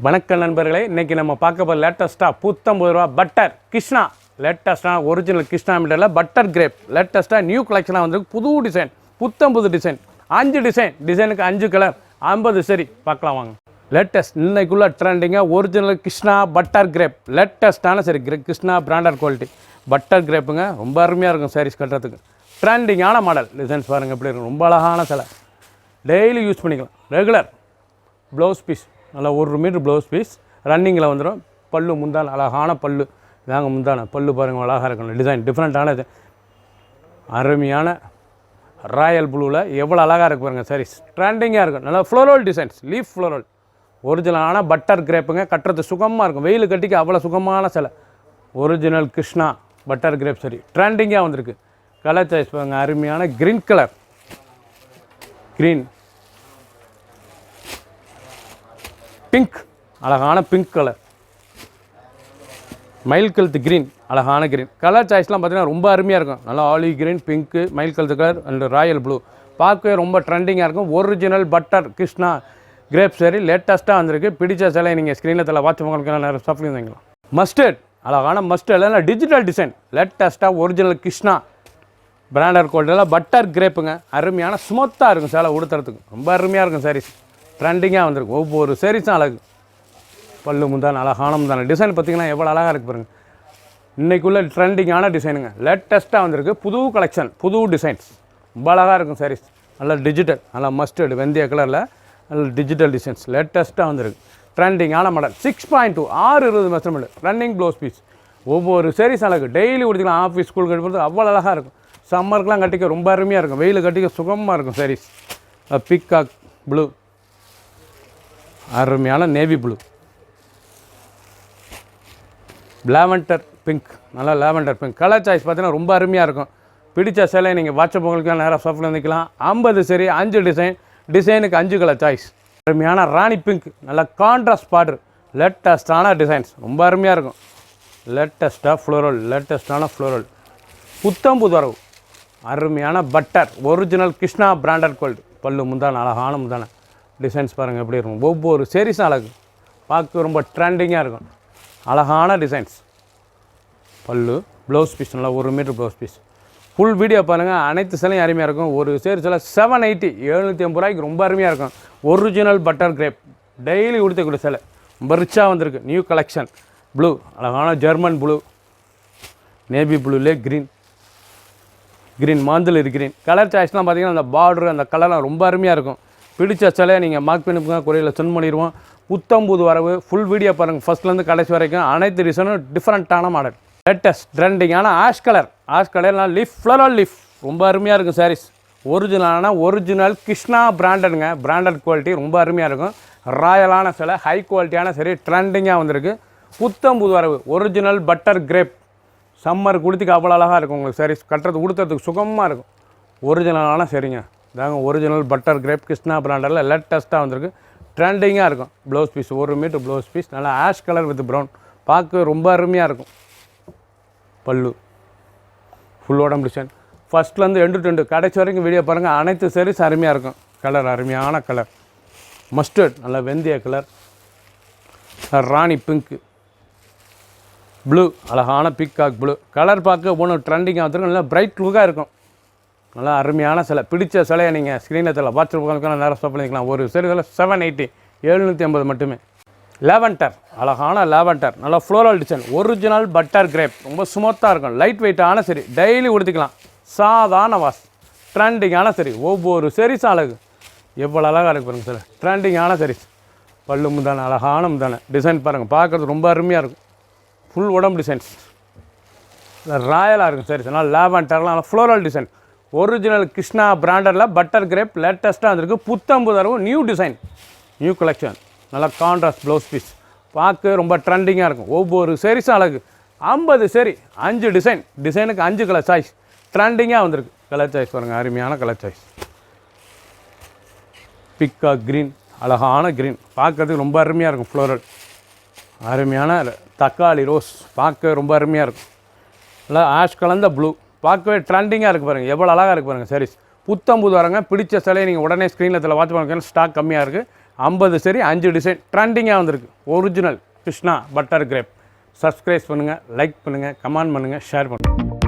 வணக்கம் நண்பர்களே, இன்றைக்கி நம்ம பார்க்க போகிற லேட்டஸ்ட்டாக ரூபா பட்டர் கிருஷ்ணா லேட்டஸ்ட்டாக ஒரிஜினல் கிருஷ்ணா மீட்டரில் பட்டர் கிரேப் லேட்டஸ்ட்டாக நியூ கலெக்ஷனாக வந்து புது டிசைன், புது டிசைன், 5 டிசைனுக்கு 5 கலர், 50 சரி பார்க்கலாம் வாங்க. லேட்டஸ்ட் இன்னைக்குள்ள ட்ரெண்டிங்காக ஒரிஜினல் கிருஷ்ணா பட்டர் கிரேப் லேட்டஸ்ட்டான சரி கிருஷ்ணா பிராண்டட் குவாலிட்டி பட்டர் கிரேப்புங்க. ரொம்ப அருமையாக இருக்கும் சாரீஸ் கட்டுறதுக்கு. ட்ரெண்டிங்கான மாடல் டிசைன்ஸ் பாருங்கள் எப்படி இருக்கும். ரொம்ப அழகான சிலை, டெய்லி யூஸ் பண்ணிக்கலாம். ரெகுலர் ப்ளவுஸ் பீஸ், நல்லா 1 மீட்டர் ப்ளவுஸ் பீஸ் ரன்னிங்கில் வந்துடும். பல்லு முந்தான அழகான பல்லு தாங்க, முந்தான பல்லு பாருங்கள் அழகாக இருக்கணும். டிசைன் டிஃப்ரெண்ட்டான இது, அருமையான ராயல் ப்ளூவில் எவ்வளோ அழகாக இருக்கு பாருங்கள் சாரீஸ். ட்ரெண்டிங்காக இருக்கும். நல்லா ஃப்ளோரல் டிசைன்ஸ், லீஃப் ஃப்ளோரல் ஒரிஜினலான பட்டர் கிரேப்புங்க. கட்டுறது சுகமாக இருக்கும். வெயில் கட்டிக்கு அவ்வளோ சுகமான சிலை. ஒரிஜினல் கிருஷ்ணா பட்டர் கிரேப் சரி ட்ரெண்டிங்காக வந்திருக்கு. கலர் சாய்ஸ் பாருங்கள், அருமையான க்ரீன் கலர், க்ரீன் பிங்க், அழகான பிங்க் கலர், மயில் கழுத்து க்ரீன், அழகான க்ரீன். கலர் சாய்ஸ்லாம் பார்த்தீங்கன்னா ரொம்ப அருமையாக இருக்கும். நல்லா ஆலிவ் க்ரீன், பிங்க்கு, மயில் கழுத்து கலர் அண்ட் ராயல் ப்ளூ பார்க்கவே ரொம்ப ட்ரெண்டிங்காக இருக்கும். ஒரிஜினல் பட்டர் கிருஷ்ணா கிரேப் சரி லேட்டஸ்ட்டாக வந்திருக்கு. பிடிச்ச சிலை நீங்கள் ஸ்க்ரீனில் தலை வாட்ச் உங்களுக்கு நேரம் சப்ளை வாங்கலாம். மஸ்டர்ட், அழகான மஸ்டர்ட், இல்லை டிஜிட்டல் டிசைன் லேட்டஸ்ட்டாக ஒரிஜினல் கிருஷ்ணா பிராண்டட் குவாலிட்டியில் பட்டர் கிரேப்புங்க. அருமையான ஸ்மூத்தாக இருக்கும் சேலை உடுத்துறதுக்கு. ரொம்ப அருமையாக இருக்கும் சாரீஸ். ட்ரெண்டிங்காக வந்திருக்கு. ஒவ்வொரு சாரீஸும் அழகு. பல்லு முந்தான அழகான முந்தான டிசைன் பார்த்திங்கன்னா எவ்வளோ அழகாக இருக்குது பாருங்கள். இன்றைக்குள்ள ட்ரெண்டிங்கான டிசைனுங்க. லேட்டஸ்ட்டாக வந்திருக்கு. புது கலெக்ஷன், புது டிசைன்ஸ், ரொம்ப அழகாக இருக்கும் சாரீஸ். நல்லா டிஜிட்டல், நல்லா மஸ்டர்டு வெந்தய கலரில் நல்ல டிஜிட்டல் டிசைன்ஸ் லேட்டஸ்ட்டாக வந்திருக்கு. ட்ரெண்டிங்கான model 6.2 620 measurement running blouse piece. ஒவ்வொரு சாரீஸ் அழகு. டெய்லி கொடுத்துக்கலாம். ஆஃபீஸ் ஸ்கூல் கட்டுறது அவ்வளோ அழகாக இருக்கும். சம்மருக்குலாம் கட்டிக்க ரொம்ப அருமையாக இருக்கும். வெயில் கட்டிக்க சுகமாக இருக்கும் சாரீஸ். பிக்காக் ப்ளூ, அருமையான நேவி ப்ளூ, லாவெண்டர் பிங்க், நல்லா லாவெண்டர் பிங்க். கலர் சாய்ஸ் பார்த்தீங்கன்னா ரொம்ப அருமையாக இருக்கும். பிடிச்ச சேலை நீங்கள் வாட்ஸ்அப் உங்களுக்கு நேராக ஷாப்பில் வந்துக்கலாம். 50 சரி 5 டிசைன், டிசைனுக்கு 5 கலர் சாய்ஸ். அருமையான ராணி பிங்க், நல்லா கான்ட்ராஸ்ட் பார்டர், லேட்டஸ்ட்டான டிசைன்ஸ், ரொம்ப அருமையாக இருக்கும். லேட்டஸ்ட்டாக ஃப்ளோரல், லேட்டஸ்ட்டான ஃப்ளோரல், புது வரவு, அருமையான butter original Krishna branded quality. பல்லு முந்தான அழகான முந்தான டிசைன்ஸ் பாருங்கள் எப்படி இருக்கும். ஒவ்வொரு சாரீஸும் அழகு. பார்க்க ரொம்ப ட்ரெண்டிங்காக இருக்கும். அழகான டிசைன்ஸ். பல்லு ப்ளவுஸ் பீஸ், நல்லா 1 metre blouse piece. Full video பாருங்கள். அனைத்து சிலையும் அருமையாக இருக்கும். ஒரு சாரீஸில் 780 750 ரூபாய்க்கு ரொம்ப அருமையாக இருக்கும். ஒரிஜினல் பட்டர் கிரேப் டெய்லி கொடுத்தக்கூடிய சிலை ரொம்ப ரிச்சாக வந்திருக்கு. New collection. ப்ளூ, அழகான ஜெர்மன் ப்ளூ, நேவி ப்ளூலே க்ரீன், க்ரீன் மாந்தளிர் க்ரீன். கலர் சாய்ஸ்லாம் பார்த்தீங்கன்னா அந்த பார்டர் அந்த கலர்லாம் ரொம்ப அருமையாக இருக்கும். பிடிச்ச சிலையை நீங்கள் மார்க் பண்ணிப்புங்க, குறையில் சென்ட் பண்ணிடுவோம். புது வரவு. ஃபுல் வீடியோ பாருங்கள் ஃபஸ்ட்லேருந்து கடைசி வரைக்கும். அனைத்து டிசைனும் டிஃப்ரெண்ட்டான மாடல். லேட்டஸ்ட் ட்ரெண்டிங்கான ஆஷ் கலர்லாம் லீஃப் ஃப்ளோரல் லீஃப், ரொம்ப அருமையாக இருக்கும் சாரீஸ். ஒரிஜினல் கிருஷ்ணா பிராண்டடுங்க, பிராண்டட் குவாலிட்டி ரொம்ப அருமையாக இருக்கும். ராயலான சிலை, ஹை குவாலிட்டியான சரி ட்ரெண்டிங்காக வந்திருக்கு. புது வரவு ஒரிஜினல் பட்டர் கிரேப். சம்மர் குடுத்திக்கு அவ்வளோ அழகாக இருக்கும் உங்களுக்கு சாரீஸ். கட்டுறது உடுத்துறதுக்கு சுகமாக இருக்கும். ஒரிஜினலான சரிங்க இதாங்க ஒரிஜினல் பட்டர் கிரேப் கிருஷ்ணா பிராண்டடில் லேட்டஸ்ட்டாக வந்திருக்கு. ட்ரெண்டிங்காக இருக்கும். Blouse piece 1 metre blouse piece, நல்லா ஆஷ் கலர் வித் ப்ரௌன், பார்க்க ரொம்ப அருமையாக இருக்கும். பல்லு ஃபுல் உடம்பு டிசைன். ஃபஸ்ட்லேருந்து எண்டு டு எண்டு கடைசி வரைக்கும் வீடியோ பாருங்கள். அனைத்து சாரீஸ் அருமையாக இருக்கும். கலர் அருமையான கலர். மஸ்டர்ட், நல்லா வெந்தய கலர், ராணி பிங்க்கு, ப்ளூ, அழகான பிக்காக் ப்ளூ. கலர் பார்க்க ஒன்று ட்ரெண்டிங்காக வந்துருக்கும். நல்லா பிரைட் லுக்காக இருக்கும். நல்லா அருமையான சிலை. பிடிச்ச சிலையை நீங்கள் ஸ்க்ரீனில் வாட்ஸ்அப் நேரம் ஸ்டாப் பண்ணிக்கலாம். ஒரு சிலையில் 780 750 மட்டுமே. லாவெண்டர், அழகான லாவெண்டர், நல்லா floral design, original butter grape, ரொம்ப ஸ்மூத்தாக இருக்கும். லைட் வெயிட்டான சரி, டெய்லி உடுத்திக்கலாம். சாதாரண வாஷ். ட்ரெண்டிங்கான சரி. ஒவ்வொரு சாரீஸும் அழகு. எவ்வளோ அழகாக இருக்கு பாருங்கள் சார். ட்ரெண்டிங்கான சாரீஸ். பல்லு முந்தான அழகான முந்தான டிசைன் பாருங்கள், பார்க்குறது ரொம்ப அருமையாக இருக்கும். ஃபுல் உடம்பு டிசைன்ஸ், ராயலாக இருக்கும் சாரீஸ். ஆனால் லாவெண்டர்லாம் நல்லா ஃப்ளோரல் டிசைன். ஒரிஜினல் கிருஷ்ணா பிராண்டடில் பட்டர் கிரேப் லேட்டஸ்ட்டாக வந்திருக்கு. புது வரவு, நியூ டிசைன், நியூ கலெக்ஷன். நல்லா கான்ட்ராஸ்ட் ப்ளவுஸ் பீஸ், பார்க்க ரொம்ப ட்ரெண்டிங்காக இருக்கும். ஒவ்வொரு சாரீஸும் அழகு. 50 சரி 5 டிசைன், டிசைனுக்கு 5 கலர் சாய்ஸ். ட்ரெண்டிங்காக வந்திருக்கு. கலர் சாய்ஸ் பாருங்கள், அருமையான கலர் சாய்ஸ். பிக்காக் க்ரீன், அழகான க்ரீன், பார்க்கறதுக்கு ரொம்ப அருமையாக இருக்கும். ஃப்ளோரல், அருமையான தக்காளி ரோஸ், பார்க்க ரொம்ப அருமையாக இருக்கும். நல்லா ஆஷ் கலந்த ப்ளூ, பார்க்கவே ட்ரெண்டிங்காக இருக்குது பாருங்கள். எவ்வளோ அழகாக இருக்குது பாருங்கள் சாரீஸ். புது வரங்க. பிடிச்ச சிலையை நீங்கள் உடனே ஸ்க்ரீனில் வாட்ச் பண்ணுங்க. ஸ்டாக் கம்மியாக இருக்குது. 50 சரி 5 டிசைன் ட்ரெண்டிங்காக வந்திருக்கு. Original Krishna butter grape. Subscribe பண்ணுங்கள், லைக் பண்ணுங்கள், கமெண்ட் பண்ணுங்கள், ஷேர் பண்ணுங்கள்.